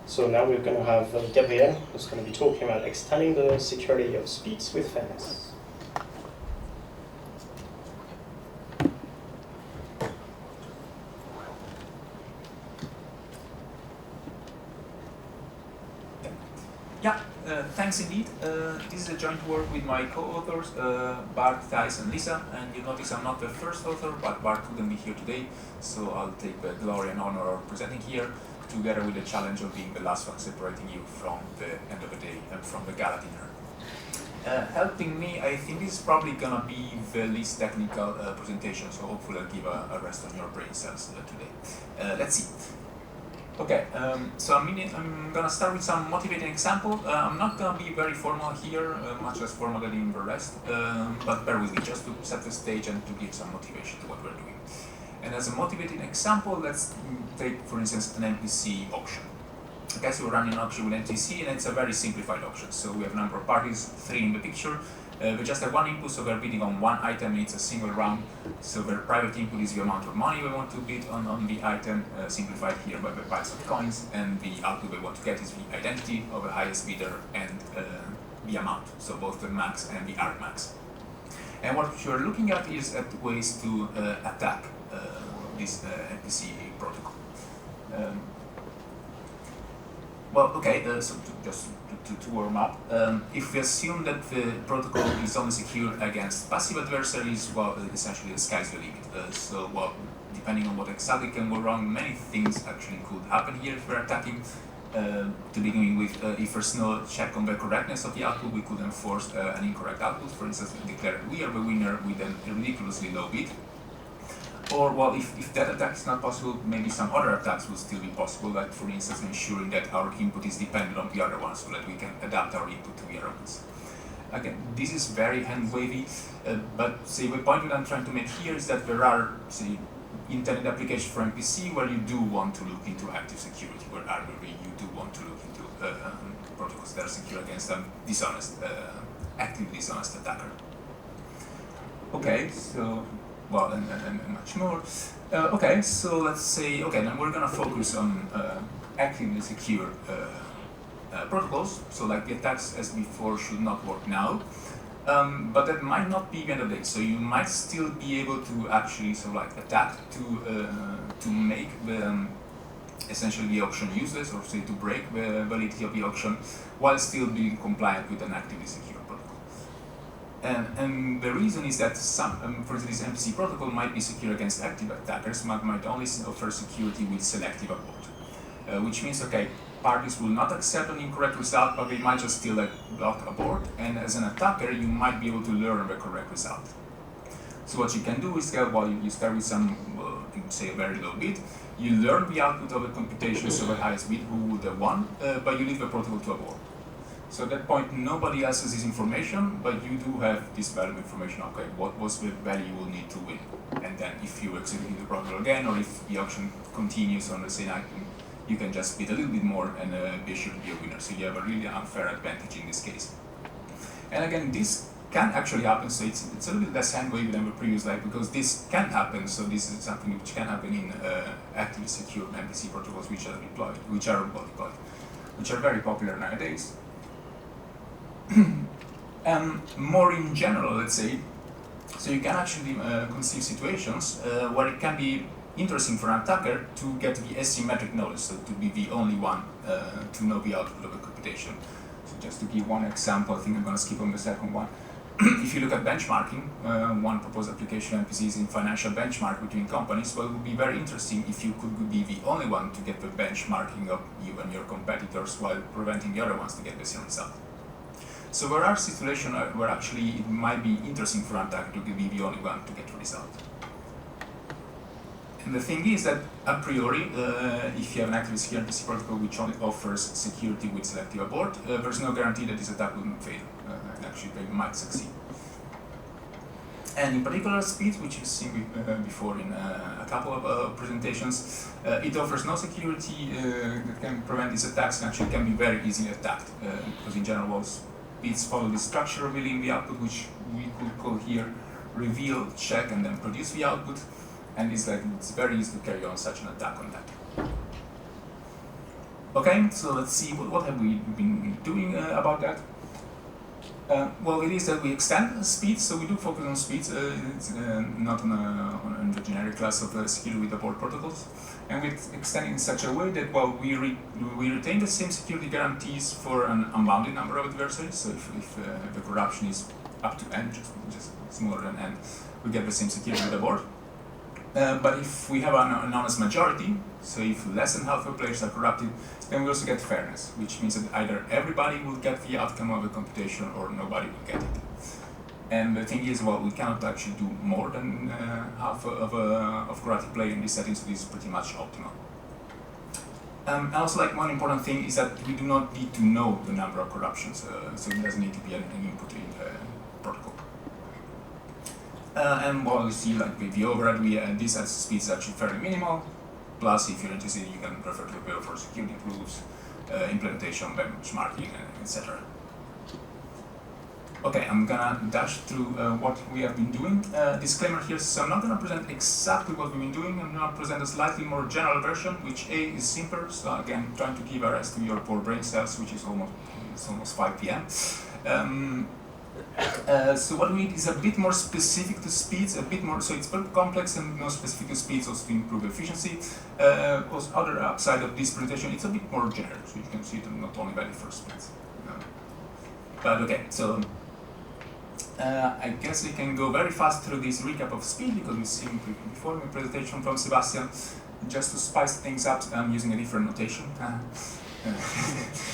So now we're going to have Gabriel, who's going to be talking about extending the security of speeds with fairness. Thanks indeed. This is a joint work with my co-authors, Bart, Thijs, and Lisa. And you notice I'm not the first author, but Bart couldn't be here today, so I'll take the glory and honor of presenting here, together with the challenge of being the last one separating you from the end of the day and from the gala dinner. Helping me, I think this is probably gonna be the least technical presentation, so hopefully I'll give a rest on your brain cells today. Let's see. Okay, so I'm gonna start with some motivating example. I'm not gonna be very formal here, much less formal than in the rest, but bear with me just to set the stage and to give some motivation to what we're doing. And as a motivating example, let's take, for instance, an MPC auction. Okay, so we're running an auction with MPC, and it's a very simplified auction. So we have a number of parties, 3 in the picture. We just have one input, so we're bidding on one item, it's a single round. So the private input is the amount of money we want to bid on the item, simplified here by the piles of coins, and the output we want to get is the identity of the highest bidder and the amount, so both the max and the argmax. And what you're looking at is at ways to attack this MPC protocol. So to warm up, if we assume that the protocol is only secure against passive adversaries, well, essentially the sky's the limit. Depending on what exactly can go wrong, many things actually could happen here if we're attacking. To begin with, if there's no check on the correctness of the output, we could enforce an incorrect output. For instance, declare we are the winner with a ridiculously low bid. Or, well, if that attack is not possible, maybe some other attacks will still be possible, like, for instance, ensuring that our input is dependent on the other one, so that we can adapt our input to the other ones. Again, this is very hand-wavy, but the point that I'm trying to make here is that there are, intended applications for MPC where you do want to look into active security, where arguably you do want to look into protocols that are secure against a actively dishonest attacker. Okay, so... Well, and much more. Okay, so let's say, then we're gonna focus on actively secure protocols. So like the attacks as before should not work now, but that might not be the end of the day. So you might still be able to actually attack to make the essentially the auction useless, or say to break the validity of the auction, while still being compliant with an actively secure protocol. And the reason is that some, for instance, this MPC protocol might be secure against active attackers, but might only offer security with selective abort, which means, parties will not accept an incorrect result, but they might just still block abort, and as an attacker, you might be able to learn the correct result. So what you can do is, you start with some, say, a very low bid, you learn the output of the computation, so the highest bid who would have won, but you leave the protocol to abort. So at that point, nobody else has this information, but you do have this valuable information. What was the value you will need to win? And then if you execute the protocol again, or if the auction continues on the same item, you can just bid a little bit more and be sure to be a winner. So you have a really unfair advantage in this case. And again, this can actually happen, so it's a little bit less hand-wavy than the previous slide, because this can happen, so this is something which can happen in actively secure MPC protocols which are deployed, which are very popular nowadays. More in general, let's say, so you can actually conceive situations where it can be interesting for an attacker to get the asymmetric knowledge, so to be the only one to know the output of a computation. So just to give one example, I think I'm going to skip on the second one. If you look at benchmarking, one proposed application MPC is in financial benchmark between companies. Well, it would be very interesting if you could be the only one to get the benchmarking of you and your competitors while preventing the other ones to get the same result. So there are situations where actually it might be interesting for an attacker to be the only one to get the result. And the thing is that a priori, if you have an actively secure MPC protocol which only offers security with selective abort, there's no guarantee that this attack will fail, and actually they might succeed. And in particular, speed, which you've seen before in a couple of presentations, it offers no security that can prevent these attacks, and actually can be very easily attacked, because in general, speeds follow the structure revealing the output, which we could call here reveal, check, and then produce the output. And it's very easy to carry on such an attack on that. Okay, so let's see what have we been doing about that. Well, it is that we extend speeds, so we do focus on speeds. It's not on the generic class of security with abort protocols, and we extend in such a way that we retain the same security guarantees for an unbounded number of adversaries. So if the corruption is up to n, just smaller than n, we get the same security with abort. But if we have an honest majority, so if less than half of players are corrupted, then we also get fairness, which means that either everybody will get the outcome of the computation or nobody will get it. And the thing is, we cannot actually do more than half of corrupted player in this setting, so this is pretty much optimal. And also, one important thing is that we do not need to know the number of corruptions, so it doesn't need to be an input in the protocol. And we see the overhead, this at speed is actually fairly minimal. Plus, if you're interested, you can refer to the bill for security proofs, implementation, benchmarking, etc. Okay, I'm gonna dash through what we have been doing. Disclaimer here, so I'm not gonna present exactly what we've been doing. I'm gonna present a slightly more general version, which A is simpler. So again, trying to give a rest to your poor brain cells, which is almost 5 p.m. So what we need is a bit more specific to speeds, a bit more, so it's very complex and more specific to speeds also to improve efficiency. Also, other upside of this presentation, it's a bit more generic, so you can see it not only valid for speeds. But okay, so I guess we can go very fast through this recap of speed because we've seen before in the presentation from Sebastian. Just to spice things up, I'm using a different notation.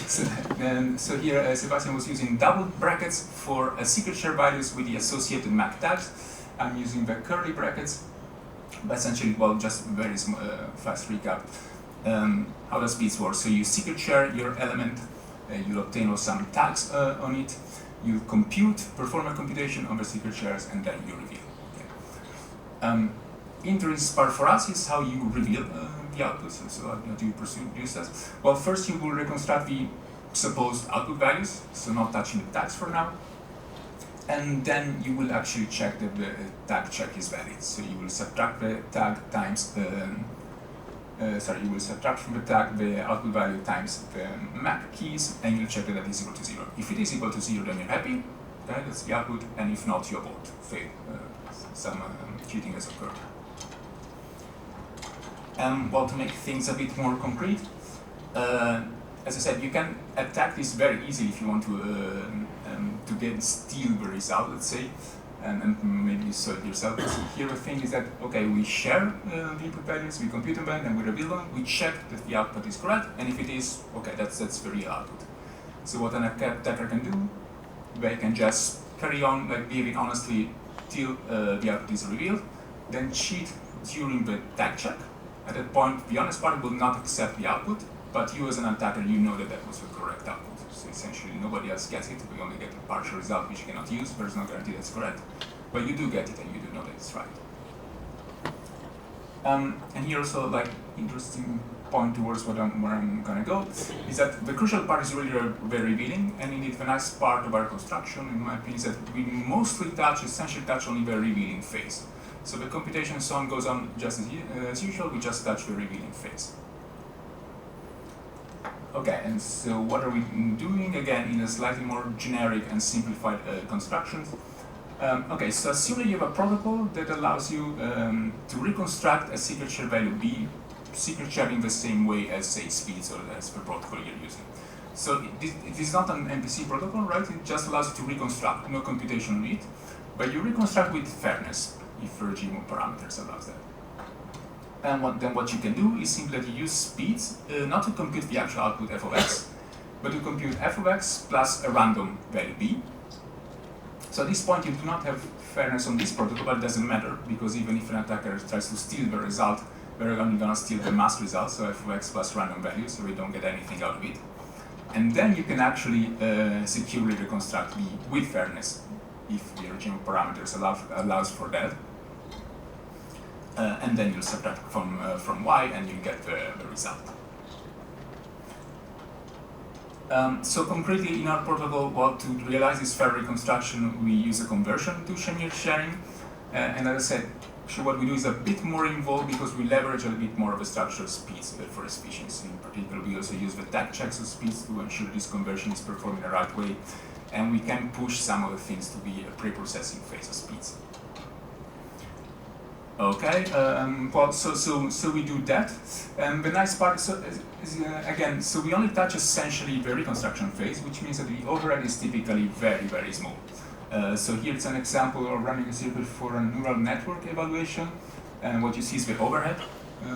So here Sebastian was using double brackets for secret share values with the associated MAC tags. I'm using the curly brackets, but essentially, just very fast recap. How does speeds work? So you secret share your element, you obtain some tags on it, you perform a computation on the secret shares, and then you reveal. Okay. Interesting part for us is how you reveal the output. So how do you pursue this? Well, first you will reconstruct the supposed output values, so not touching the tags for now. And then you will actually check that the tag check is valid. So you will subtract the tag times you will subtract from the tag the output value times the MAC keys, and you'll check that that is equal to 0. If it is equal to 0, then you're happy. Okay, that's the output, and if not, you abort. Fail. Some cheating has occurred. To make things a bit more concrete, as I said, you can attack this very easily if you want to steal the result, let's say, and maybe you saw it yourself. So here the thing is that, okay, we share the input values, we compute them, and we reveal them, we check that the output is correct, and if it is, okay, that's the real output. So what an attacker can do, they can just carry on behaving honestly till the output is revealed, then cheat during the tag check. At that point, the honest party will not accept the output, but you as an attacker, you know that that was the correct output. So essentially, nobody else gets it. We only get a partial result, which you cannot use. There's no guarantee that's correct. But you do get it, and you do know that it's right. And here also, interesting point towards where I'm going to go, is that the crucial part is really very revealing, and indeed the nice part of our construction, in my opinion, is that we mostly essentially touch only the revealing phase. So the computation and so on goes on just as usual, we just touch the revealing phase. Okay, and so what are we doing? Again, in a slightly more generic and simplified construction. Okay, so assume that you have a protocol that allows you to reconstruct a secret share value B, secret share in the same way as, say, speeds or as the protocol you're using. So it is not an MPC protocol, right? It just allows you to reconstruct, no computation on it, but you reconstruct with fairness, if the regime of parameters allows that. And then what you can do is simply that you use speeds, not to compute the actual output f of x, but to compute f of x plus a random value b. So at this point you do not have fairness on this protocol, but it doesn't matter, because even if an attacker tries to steal the result, they're only going to steal the mask result, so f of x plus random value, so we don't get anything out of it. And then you can actually securely reconstruct b with fairness, if the regime of parameters allows for that. And then you'll subtract from y, and you get the result. So concretely, in our protocol, to realize this fair reconstruction, we use a conversion to Shamir sharing. And as I said, Actually, what we do is a bit more involved because we leverage a bit more of the structural speeds for efficiency. In particular, we also use the tag checks of speeds to ensure this conversion is performed in the right way, and we can push some of the things to be a pre-processing phase of speeds. Okay, well, so we do that. The nice part is again, so we only touch essentially the reconstruction phase, which means that the overhead is typically very, very small. So here it's an example of running a circuit for a neural network evaluation, and what you see is the overhead,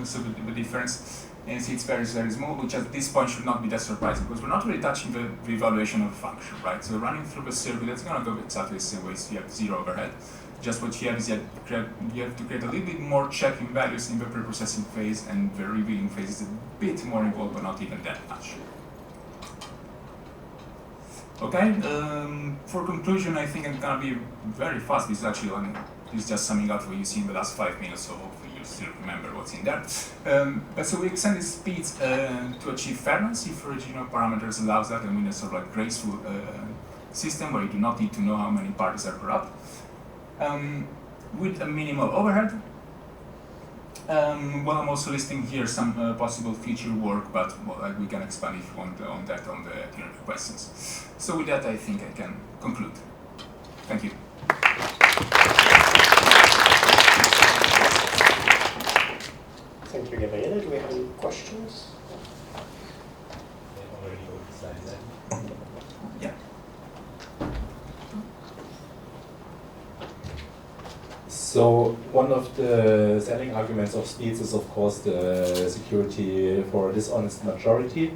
so the difference, and see it's very, very small, which at this point should not be that surprising, because we're not really touching the evaluation of the function, right? So running through the circuit, that's going to go exactly the same way, so you have zero overhead. Just what you have is you have to create a little bit more checking values in the pre-processing phase, and the revealing phase is a bit more involved, but not even that much. Okay, for conclusion, I think I'm gonna be very fast. This is actually this is just summing up what you see in the last 5 minutes, so hopefully you still remember what's in there. But so we extend the speeds to achieve fairness if original parameters allows that, and we need a sort of like graceful system where you do not need to know how many parties are corrupt. With a minimal overhead. Well, I'm also listing here some possible future work, but well, we can expand if you want on that on the questions. So with that, I think I can conclude. Thank you. Thank you, Gabriele. Do we have any questions? Yeah. So one of the selling arguments of speeds is, of course, the security for a dishonest majority,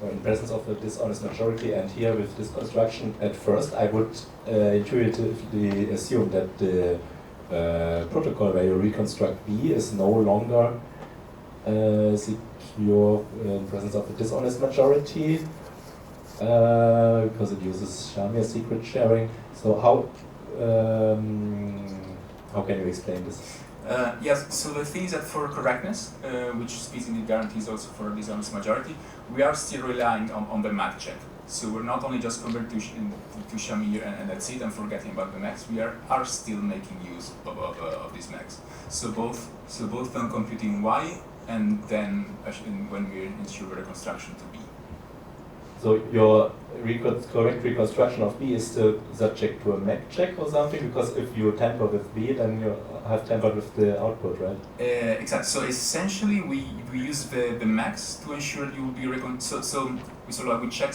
or in presence of a dishonest majority. And here, with this construction, at first, I would intuitively assume that the protocol where you reconstruct B is no longer secure in presence of a dishonest majority, because it uses Shamir secret sharing. So how can you explain this? Yes, so the thing is that for correctness, which speeds indeed guarantees also for a dishonest majority, we are still relying on the MAC check. So we're not only just converting to Shamir and that's it and forgetting about the MACs, we are still making use of these MACs. So both when computing Y and then when we ensure reconstruction to B. So your correct reconstruction of B is still subject to a MAC check or something? Because if you tamper with B, then you have tampered with the output, right? Exactly. So essentially, we use the MACs to ensure you will be So we sort of we check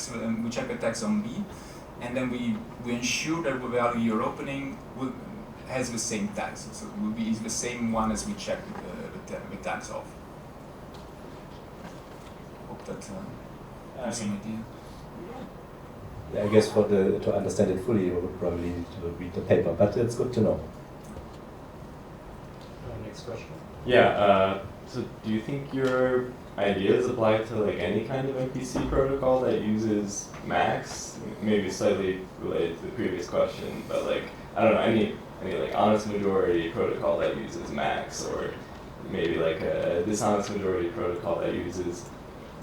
the tags on B, and then we ensure that the value you're opening has the same tags. So it will be the same one as we check the tags of. Hope that gives an idea. I guess to understand it fully, you would probably need to read the paper, but it's good to know. Next question. Yeah. So do you think your ideas apply to like any kind of MPC protocol that uses MACs? Maybe slightly related to the previous question, but like I don't know, any like honest majority protocol that uses MACs, or maybe like a dishonest majority protocol that uses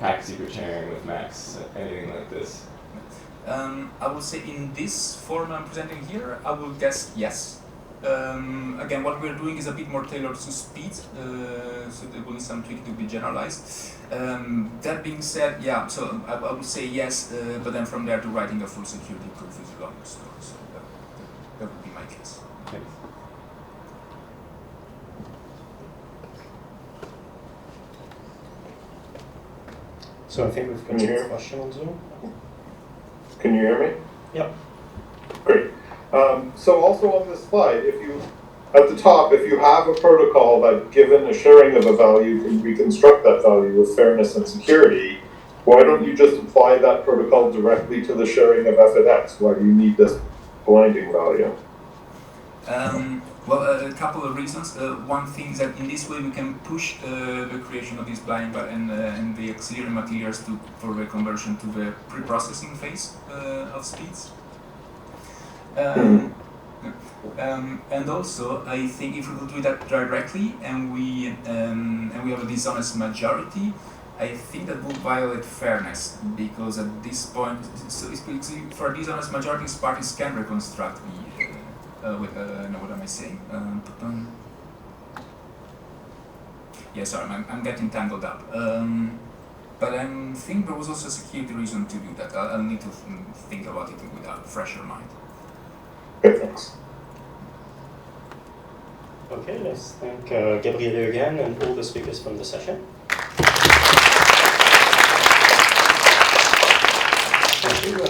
packet secret sharing with MACs, anything like this? I would say in this form I'm presenting here, I will guess yes. Again, what we're doing is a bit more tailored to speed, so there will be some tweak to be generalized. That being said, yeah, so I would say yes, but then from there to writing a full security proof is a longer story, so that would be my case. Thanks. So I think we've got a question on Zoom. Can you hear me? Yep. Great. So also on this slide, at the top, if you have a protocol that, given a sharing of a value, can reconstruct that value with fairness and security, why don't you just apply that protocol directly to the sharing of f at x? Why do you need this blinding value? Well, a couple of reasons. One thing is that in this way we can push the creation of this blind and the auxiliary materials for the conversion to the pre-processing phase of speeds. And also, I think if we could do that directly and we have a dishonest majority, I think that would violate fairness, because at this point, for dishonest majorities, parties can reconstruct the. No, what am I saying? Yeah, sorry, I'm getting tangled up. But I think there was also a security reason to do that. I'll need to think about it with a fresher mind. Okay, thanks. Okay, let's thank Gabriele again and all the speakers from the session.